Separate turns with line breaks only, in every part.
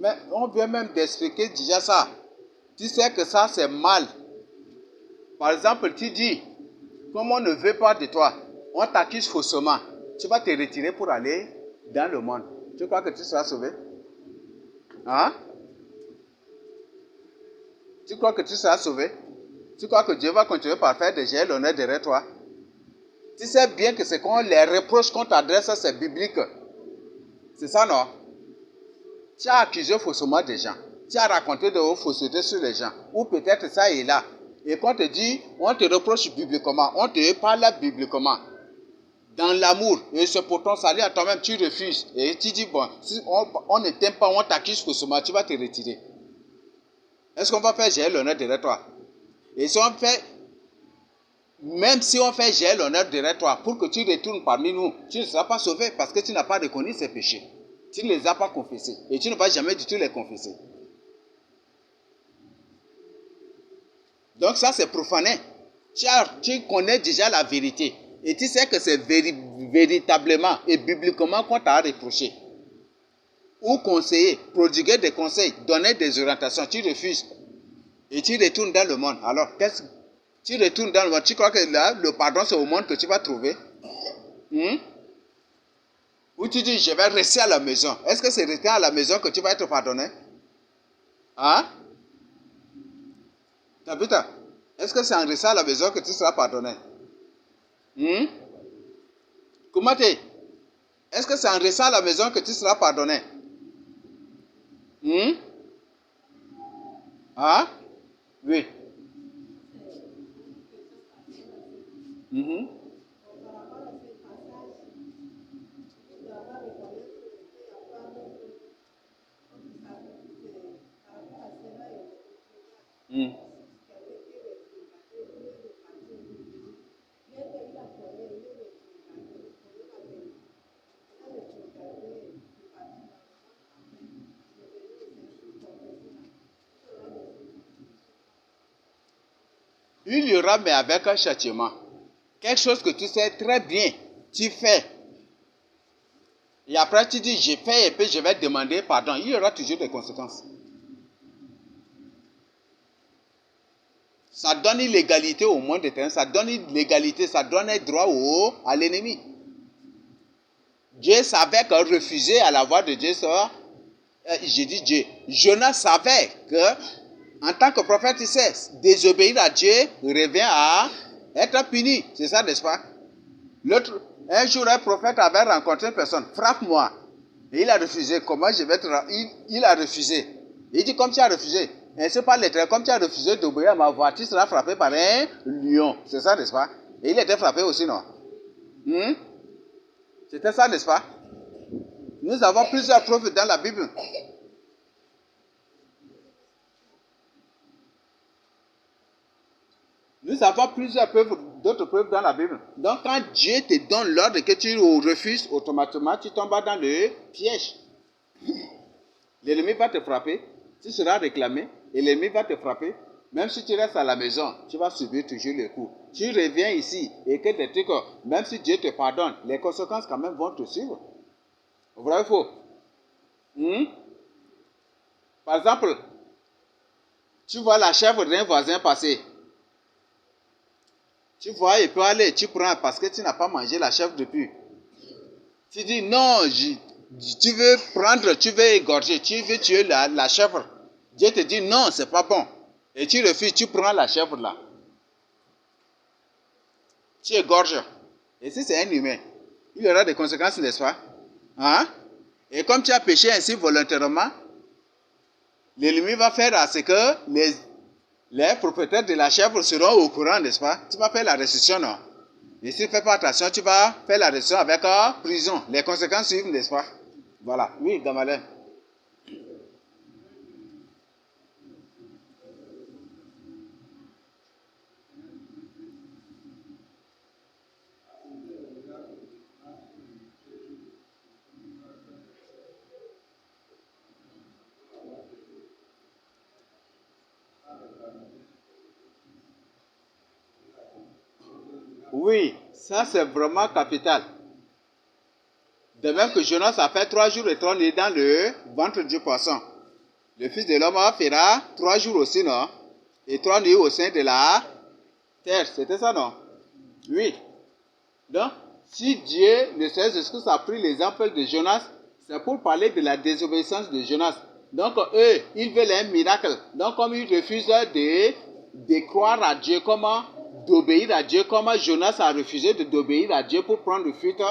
Mais on vient même d'expliquer déjà ça. Tu sais que ça, c'est mal. Par exemple, tu dis, comme on ne veut pas de toi, on t'accuse faussement. Tu vas te retirer pour aller dans le monde. Tu crois que tu seras sauvé? Hein? Tu crois que tu seras sauvé? Tu crois que Dieu va continuer par faire des gels l'honneur derrière toi? Tu sais bien que c'est quand les reproches qu'on t'adresse, c'est biblique. C'est ça, non? Tu as accusé faussement des gens. Tu as raconté de vos faussetés sur les gens. Ou peut-être ça et là. Et quand on te dit, on te reproche bibliquement, on te parle bibliquement. Dans l'amour, et c'est pour ton salut à toi-même, tu refuses. Et tu dis, bon, si on ne t'aime pas, on t'accuse faussement, tu vas te retirer. Est-ce qu'on va faire gérer l'honneur derrière toi? Et si on fait, même si on fait gérer l'honneur derrière toi, pour que tu retournes parmi nous, tu ne seras pas sauvé parce que tu n'as pas reconnu ces péchés. Tu ne les as pas confessés. Et tu ne vas jamais du tout les confesser. Donc ça, c'est profané. Tu connais déjà la vérité. Et tu sais que c'est véritablement et bibliquement qu'on t'a reproché. Ou conseiller, prodiguer des conseils, donner des orientations. Tu refuses. Et tu retournes dans le monde. Alors, tu retournes dans le monde. Tu crois que là, le pardon, c'est au monde que tu vas trouver? Ou tu dis, je vais rester à la maison. Est-ce que c'est rester à la maison que tu vas être pardonné? Hein? Tabitha, est-ce que c'est en restant à la maison que tu seras pardonné? Comment t'es? Est-ce que c'est en restant à la maison que tu seras pardonné? Hein? Oui. Il y aura, mais avec un châtiment. Quelque chose que tu sais très bien, tu fais. Et après, tu dis, j'ai fait et puis je vais demander pardon. Il y aura toujours des conséquences. Ça donne l'égalité au monde éternel. Ça donne l'égalité, ça donne un droit à l'ennemi. Dieu savait que refuser à la voix de Dieu, ça, j'ai dit Dieu. Jonas savait que, en tant que prophète, il sait, désobéir à Dieu revient à être puni. C'est ça, n'est-ce pas? Un jour, un prophète avait rencontré une personne. Frappe-moi. Et il a refusé. Comment je vais te... Il a refusé. Il dit, comme tu as refusé. Ainsi par l'Éternel, comme tu as refusé d'obéir à ma voix, tu seras frappé par un lion. C'est ça, n'est-ce pas? Et il était frappé aussi, non? C'était ça, n'est-ce pas? Nous avons plusieurs preuves dans la Bible. Nous avons d'autres preuves dans la Bible. Donc, quand Dieu te donne l'ordre que tu refuses, automatiquement, tu tombes dans le piège. L'ennemi va te frapper, tu seras réclamé, et l'ennemi va te frapper. Même si tu restes à la maison, tu vas subir toujours les coups. Tu reviens ici, et que des trucs, même si Dieu te pardonne, les conséquences quand même vont te suivre. Vrai ou faux? Par exemple, tu vois la chèvre d'un voisin passer. Tu vois, il peut aller, tu prends parce que tu n'as pas mangé la chèvre depuis. Tu dis non, tu veux prendre, tu veux égorger, tu veux tuer la chèvre. Dieu te dit non, c'est pas bon. Et tu refuses, tu prends la chèvre là. Tu égorges. Et si c'est un humain, il y aura des conséquences, n'est-ce pas? Hein? Et comme tu as péché ainsi volontairement, l'ennemi va faire à ce que les propriétaires de la chèvre seront au courant, n'est-ce pas? Tu vas faire la restitution, non? Et si tu ne fais pas attention, tu vas faire la restitution avec prison. Les conséquences suivent, n'est-ce pas? Voilà. Oui, Gamalin. Oui, ça c'est vraiment capital. De même que Jonas a fait 3 jours et 3 nuits dans le ventre du poisson. Le Fils de l'homme fera 3 jours aussi, non? Et 3 nuits au sein de la terre. C'était ça, non? Oui. Donc, si Dieu, ne serait-ce que ça a pris l'exemple de Jonas, c'est pour parler de la désobéissance de Jonas. Donc, eux, ils veulent un miracle. Donc, comme ils refusent de croire à Dieu, comment d'obéir à Dieu, comment Jonas a refusé d'obéir à Dieu pour prendre le fuite,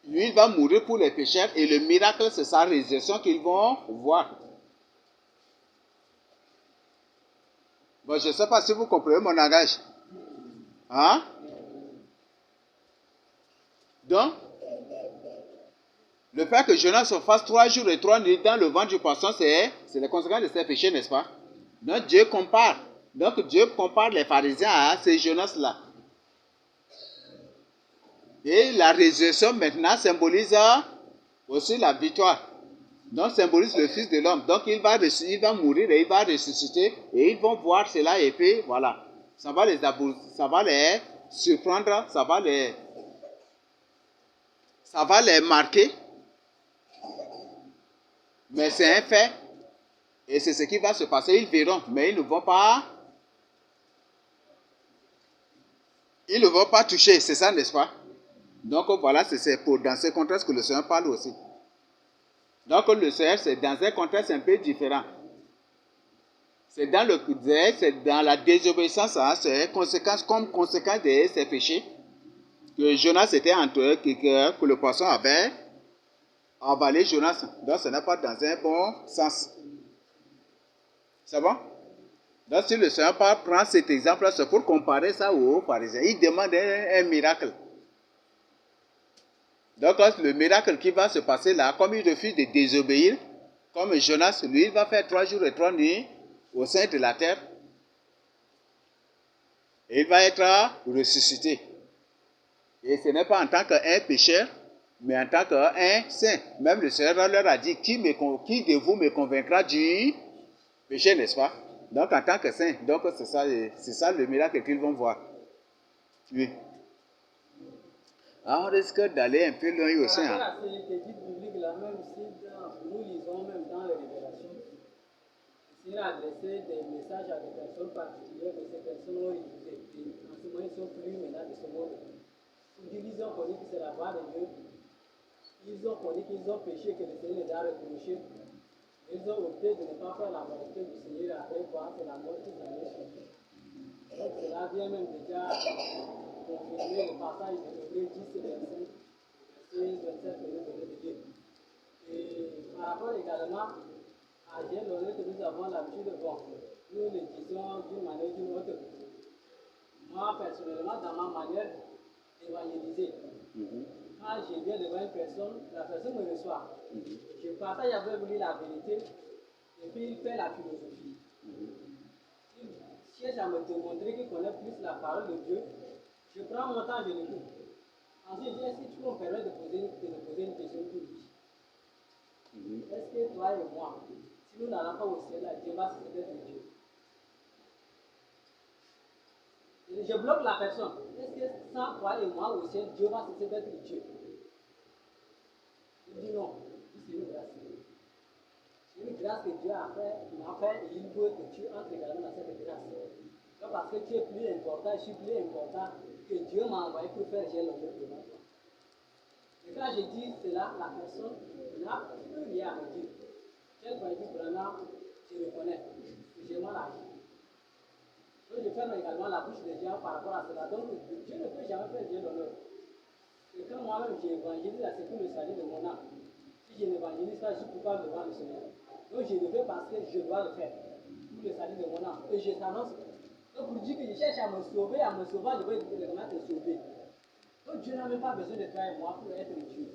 lui, il va mourir pour les pécheurs et le miracle, c'est sa résurrection qu'ils vont voir. Bon, je ne sais pas si vous comprenez mon langage. Hein? Donc, le fait que Jonas se fasse 3 jours et 3 nuits dans le ventre du poisson, c'est les conséquences de ses péchés, n'est-ce pas? Donc Dieu compare. Donc Dieu compare les pharisiens à ces Jonas-là. Et la résurrection maintenant symbolise aussi la victoire. Donc symbolise le Fils de l'homme. Donc il va mourir et il va ressusciter. Et ils vont voir cela et puis voilà. Ça va les surprendre, ça va les marquer. Mais c'est un fait. Et c'est ce qui va se passer. Ils verront, mais ils ne vont pas toucher. C'est ça, n'est-ce pas? Donc voilà, c'est dans ce contexte que le Seigneur parle aussi. Donc le Seigneur, c'est dans un contexte un peu différent. C'est dans la désobéissance, hein, c'est comme conséquence de ses péchés que Jonas était entre eux, que le poisson avait avalé Jonas. Donc ce n'est pas dans un bon sens. C'est bon? Donc si le Seigneur prend cet exemple, c'est pour comparer ça aux pharisiens. Il demande un miracle. Donc le miracle qui va se passer là, comme il refuse de désobéir, comme Jonas, lui, il va faire 3 jours et 3 nuits au sein de la terre. Et il va être ressuscité. Et ce n'est pas en tant qu'un pécheur, mais en tant qu'un saint. Même le Seigneur leur a dit, qui de vous me convaincra du péché, n'est-ce pas? Donc en tant que saint, donc c'est ça le miracle qu'ils vont voir. Oui. Ah, on risque d'aller un peu loin aussi.
Par rapport à ces études bibliques là, même si nous lisons même dans les révélations, il a adressé des messages à des personnes particulières, mais ces personnes ont refusé. Et en ce moment, ils sont plus maintenant de ce monde. Ils ont connu que c'est la voie de Dieu. Ils ont connu qu'ils ont péché, que le Seigneur les a reprochés. Ils ont opté de ne pas faire la volonté du Seigneur après quoi, c'est la mort qui s'en est suivie. Donc cela vient même déjà confirmer le passage de Hébreux 10 verset 16, 27 que nous venons de lire. Et par rapport également à Dieu, que nous avons l'habitude de voir, nous le disons d'une manière ou d'une autre. Moi, personnellement, dans ma manière d'évangéliser, quand je viens devant une personne, la personne me reçoit. Je partage avec lui la vérité et puis il fait la philosophie. Il cherche à me démontrer qu'il connaît plus la parole de Dieu. Je prends mon temps, je l'écoute. Ensuite, je dis, est-ce que tu peux me permettre de poser une question pour lui? Est-ce que toi et moi, si nous n'allons pas au ciel, Dieu va cesser d'être Dieu? Je bloque la personne. Est-ce que sans toi et moi au ciel, Dieu va cesser d'être Dieu? Il dit non. C'est une grâce. C'est une grâce que Dieu m'a fait et il veut que tu entres également dans cette grâce. Donc parce que tu es plus important, je suis plus important que Dieu m'a envoyé pour faire j'ai l'honneur devant toi. Et quand je dis cela, la personne n'a plus rien à me dire. Elle va dire vraiment, je reconnais, j'ai mal agi. Donc je ferme également la bouche des gens par rapport à cela. Donc Dieu ne peut jamais faire Dieu l'honneur. Et quand moi-même j'évangélise, c'est pour le salut de mon âme. Si je n'évangélise pas, je ne peux pas devant le Seigneur. Donc je le fais parce que je dois le faire pour le salut de mon âme. Et je t'annonce. Donc pour dire que je cherche à me sauver, je vais vraiment te sauver. Donc Dieu n'a même pas besoin de toi et moi pour être Dieu.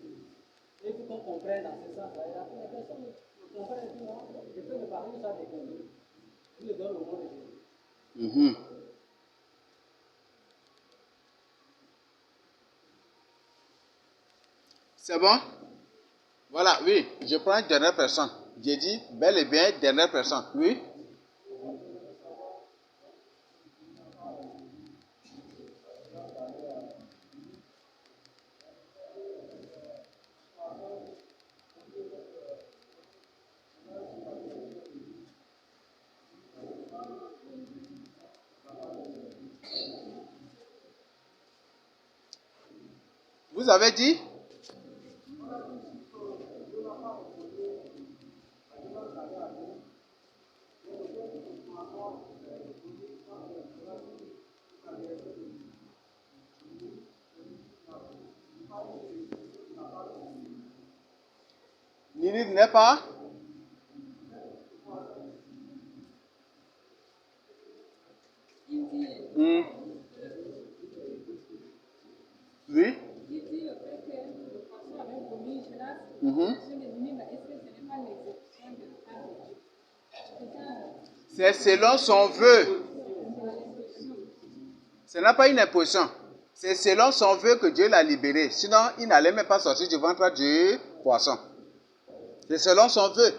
Et il faut qu'on comprenne dans ce sens-là. Et la personne me comprenne et puis moi, je peux me parler de ça avec lui. Je le donne au nom de Jésus.
C'est bon? Voilà, oui, je prends une dernière personne. J'ai dit bel et bien dernière personne. Oui? Vous avez dit? Ninive n'est pas? Hmm. Oui? Mhm. C'est selon son vœu. Ce n'est pas une imposition. C'est selon son vœu que Dieu l'a libéré. Sinon, il n'allait même pas sortir du ventre du poisson. C'est selon son vœu.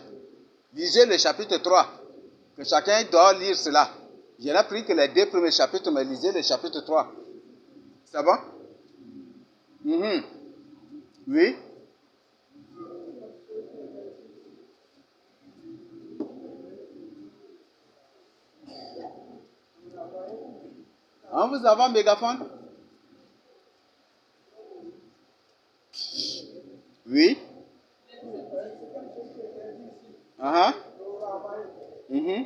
Lisez le chapitre 3. Que chacun doit lire cela. Je n'ai pris que les 2 premiers chapitres, mais lisez le chapitre 3. C'est bon? Mhm. Oui? On vous avez un mégaphone? Oui? Uh-huh. Mhm.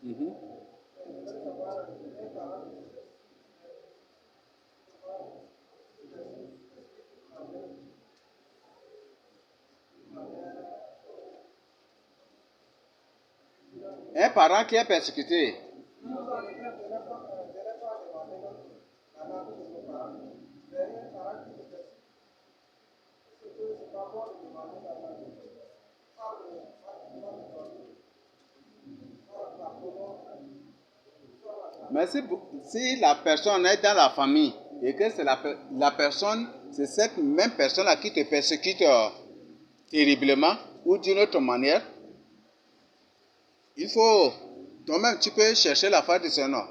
Mhm. Un parent qui est persécuté. Mais si la personne est dans la famille et que c'est la personne, c'est cette même personne-là qui te persécute terriblement ou d'une autre manière, il faut, toi-même, tu peux chercher la face du Seigneur.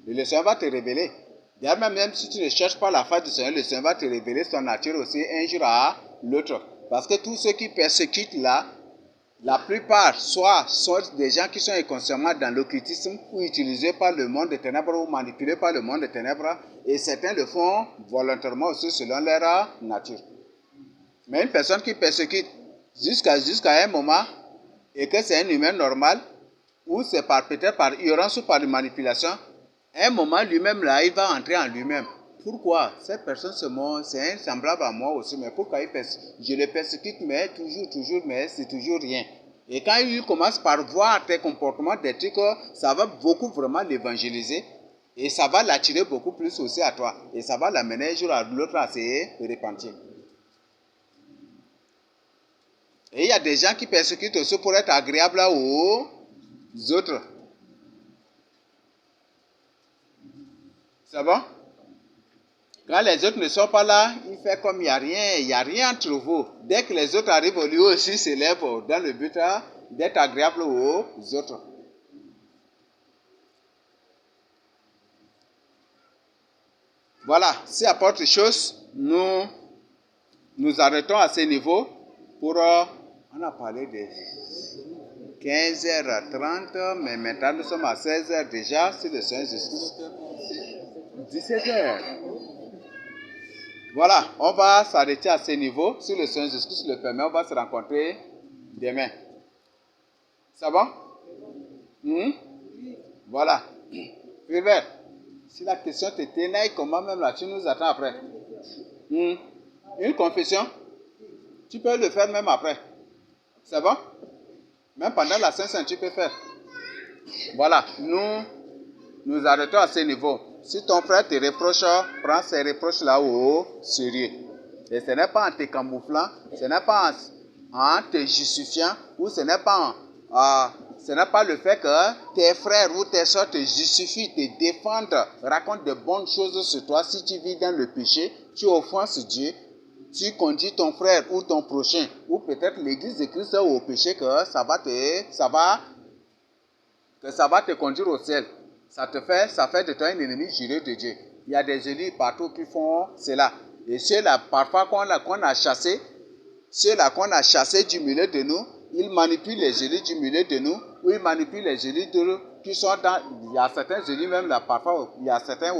Et le Seigneur va te révéler. D'ailleurs, même si tu ne cherches pas la face du Seigneur, le Seigneur va te révéler son nature aussi un jour à l'autre. Parce que tous ceux qui persécutent là, la plupart, soit sont des gens qui sont inconsciemment dans l'occultisme ou utilisés par le monde des ténèbres ou manipulés par le monde des ténèbres, et certains le font volontairement aussi selon leur nature. Mais une personne qui persécute jusqu'à un moment, et que c'est un humain normal, ou c'est peut-être par ignorance ou par manipulation, à un moment lui-même là, il va entrer en lui-même. Pourquoi? Cette personne c'est un semblable à moi aussi, mais pourquoi je le persécute, mais toujours, mais c'est toujours rien. Et quand il commence par voir tes comportements, des trucs, ça va beaucoup vraiment l'évangéliser. Et ça va l'attirer beaucoup plus aussi à toi. Et ça va l'amener un jour à l'autre à se repentir. Et il y a des gens qui persécutent aussi pour être agréables aux autres. C'est bon? Quand les autres ne sont pas là, il fait comme il n'y a rien entre vous. Dès que les autres arrivent, lui aussi s'élève dans le but d'être agréable aux autres. Voilà, si à autre chose, nous arrêtons à ce niveau pour... on a parlé de 15h30, mais maintenant nous sommes à 16h déjà, si le Seigneur Jésus. 17h. Voilà, on va s'arrêter à ce niveau. Si le Seigneur Jésus le permet, on va se rencontrer demain. Ça va? Voilà. Philbert, si la question te ténèbre, comment même là, tu nous attends après? Une confession? Tu peux le faire même après. C'est bon? Même pendant la Sainte-Sainte, tu peux faire. Voilà, nous arrêtons à ce niveau. Si ton frère te reproche, prends ces reproches-là au sérieux. Et ce n'est pas en te camouflant, ce n'est pas en te justifiant, ou ce n'est pas le fait que tes frères ou tes soeurs te justifient, te défendent, racontent de bonnes choses sur toi. Si tu vis dans le péché, tu offenses Dieu, tu conduis ton frère ou ton prochain, ou peut-être l'église de Christ au péché, que ça va te conduire au ciel. Ça fait de toi un ennemi juré de Dieu. Il y a des élus partout qui font cela. Et ceux-là, parfois qu'on a chassés, ceux-là qu'on a chassés du milieu de nous, il manipule les élites du milieu de nous, ou il manipule les élites qui sont dans... Il y a certains élites même là, parfois, il y a certains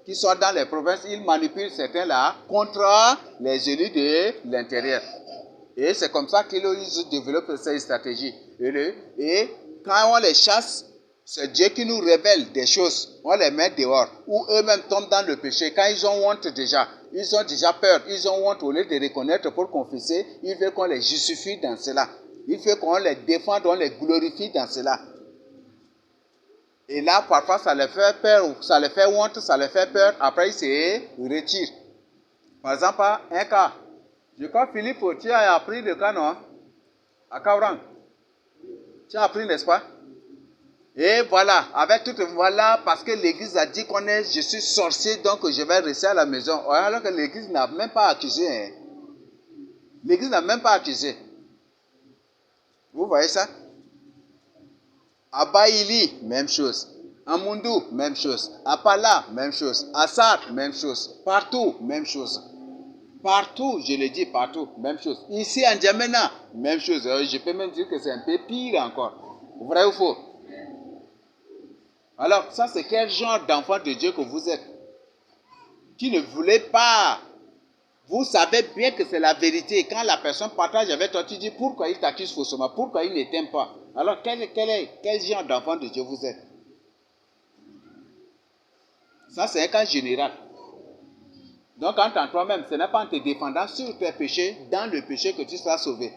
qui sont dans les provinces, il manipule certains là contre les élites de l'intérieur. Et c'est comme ça qu'ils développent ces stratégies. Et quand on les chasse, c'est Dieu qui nous révèle des choses. On les met dehors. Ou eux-mêmes tombent dans le péché. Quand ils ont honte déjà, ils ont déjà peur. Ils ont honte au lieu de reconnaître pour confesser. Il veut qu'on les justifie dans cela. Il veut qu'on les défende, on les glorifie dans cela. Et là, parfois, ça les fait peur, ça les fait honte, ça les fait peur. Après, ils se retirent. Par exemple, un cas. Je crois, Philippe, tu as appris le cas, non? À Kaurang. Tu as appris, n'est-ce pas? Et voilà, avec tout, voilà, parce que l'église a dit je suis sorcier, donc je vais rester à la maison. Alors que l'église n'a même pas accusé. Hein. L'église n'a même pas accusé. Vous voyez ça? À Baïli, même chose. À Mundu, même chose. À Pala, même chose. À Sar, même chose. Partout, même chose. Partout, je le dis, partout, même chose. Ici, en Djamena, même chose. Je peux même dire que c'est un peu pire encore. Vrai ou faux? Alors, ça, c'est quel genre d'enfant de Dieu que vous êtes? Qui ne voulez pas. Vous savez bien que c'est la vérité. Quand la personne partage avec toi, tu dis pourquoi il t'accuse faussement, pourquoi il ne t'aime pas. Alors, quel genre d'enfant de Dieu vous êtes? Ça, c'est un cas général. Donc, en toi-même, ce n'est pas en te défendant sur tes péchés, dans le péché que tu seras sauvé.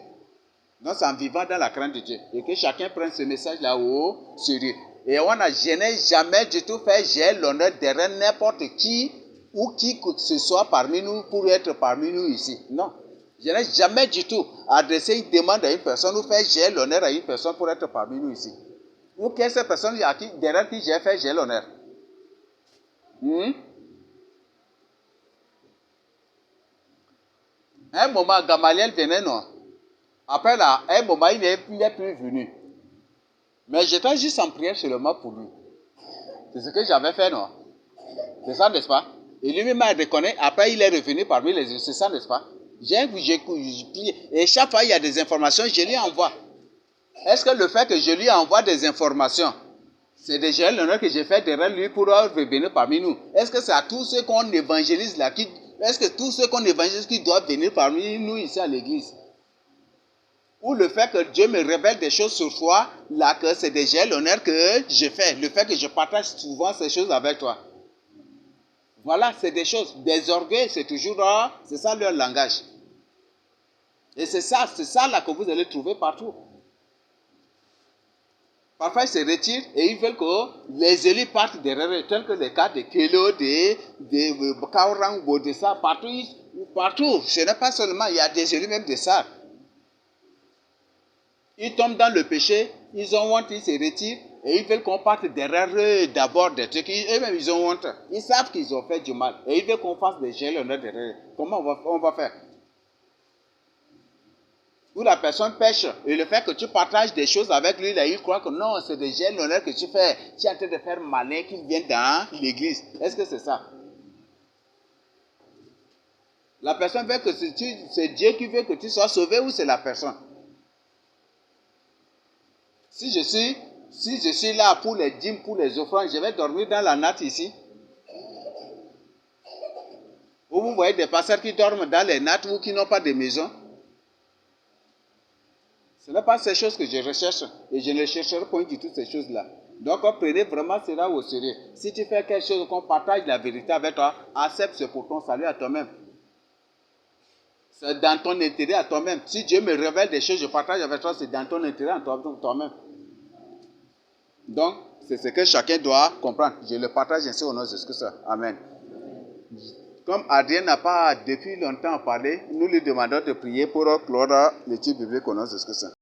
Donc, c'est en vivant dans la crainte de Dieu. Et que chacun prenne ce message là-haut sérieux. Et je n'ai jamais du tout fait, j'ai l'honneur derrière n'importe qui ou qui que ce soit parmi nous pour être parmi nous ici. Non. Je n'ai jamais du tout adressé une demande à une personne ou fait j'ai l'honneur à une personne pour être parmi nous ici. Ou quelle est cette personne derrière qui j'ai fait j'ai l'honneur? Un moment, Gamaliel venait, non? Après là, un moment, il n'est plus venu. Mais j'étais juste en prière seulement pour lui. C'est ce que j'avais fait, non? C'est ça, n'est-ce pas? Et lui-même m'a reconnu. Après, il est revenu parmi les autres. C'est ça, n'est-ce pas? J'ai prié. Et chaque fois, il y a des informations, je lui envoie. Est-ce que le fait que je lui envoie des informations, c'est déjà l'honneur que j'ai fait derrière lui pour revenir parmi nous? Est-ce que c'est à tous ceux qu'on évangélise là est-ce que tous ceux qu'on évangélise qui doivent venir parmi nous ici à l'église? Ou le fait que Dieu me révèle des choses sur toi, là, que c'est déjà l'honneur que je fais. Le fait que je partage souvent ces choses avec toi. Voilà, c'est des choses. Des orgueils, c'est toujours, c'est ça leur langage. Et c'est ça là que vous allez trouver partout. Parfois, ils se retirent et ils veulent que les élus partent derrière eux, tels que les cas de Kelo, de Kaurang, de ça, partout. Ce n'est pas seulement, il y a des élus même de ça. Ils tombent dans le péché, ils ont honte, ils se retirent et ils veulent qu'on parte derrière eux d'abord des trucs. Eux-mêmes, ils ont honte. Ils savent qu'ils ont fait du mal et ils veulent qu'on fasse des gels derrière eux. Comment on va faire? Où la personne pêche et le fait que tu partages des choses avec lui, là, il croit que non, c'est des gels que tu fais. Tu es en train de faire malin qu'il vienne dans l'église. Est-ce que c'est ça? La personne veut que c'est Dieu qui veut que tu sois sauvé ou c'est la personne? Si je suis là pour les dîmes, pour les offrandes, je vais dormir dans la natte ici. Ou vous voyez des pasteurs qui dorment dans les nattes ou qui n'ont pas de maison. Ce n'est pas ces choses que je recherche. Et je ne chercherai pas du tout ces choses-là. Donc, prenez vraiment cela au sérieux. Si tu fais quelque chose, qu'on partage la vérité avec toi, accepte ce pour ton salut à toi-même. C'est dans ton intérêt à toi-même. Si Dieu me révèle des choses, je partage avec toi, c'est dans ton intérêt à toi-même. Donc, c'est ce que chacun doit comprendre. Je le partage ainsi au nom de Jésus-Christ. Amen. Comme Adrien n'a pas depuis longtemps parlé, nous lui demandons de prier pour clore l'étude biblique au nom de Jésus-Christ.